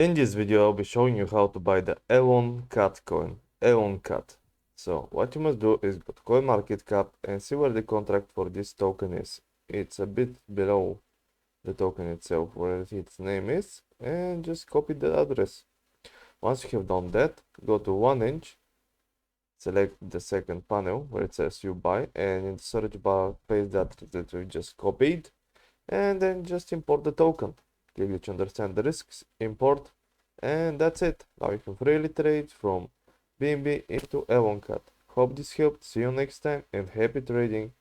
In this video, I'll be showing you how to buy the ELON CAT coin, ELON CAT. So what you must do is go to CoinMarketCap and see where the contract for this token is. It's a bit below the token itself, where its name is, and just copy the address. Once you have done that, go to OneInch, select the second panel where it says you buy, and in the search bar paste the address that we just copied, and then just import the token. Click to understand the risks, import, and that's it. Now you can freely trade from BNB into ELONCAT. Hope this helped. See you next time and happy trading.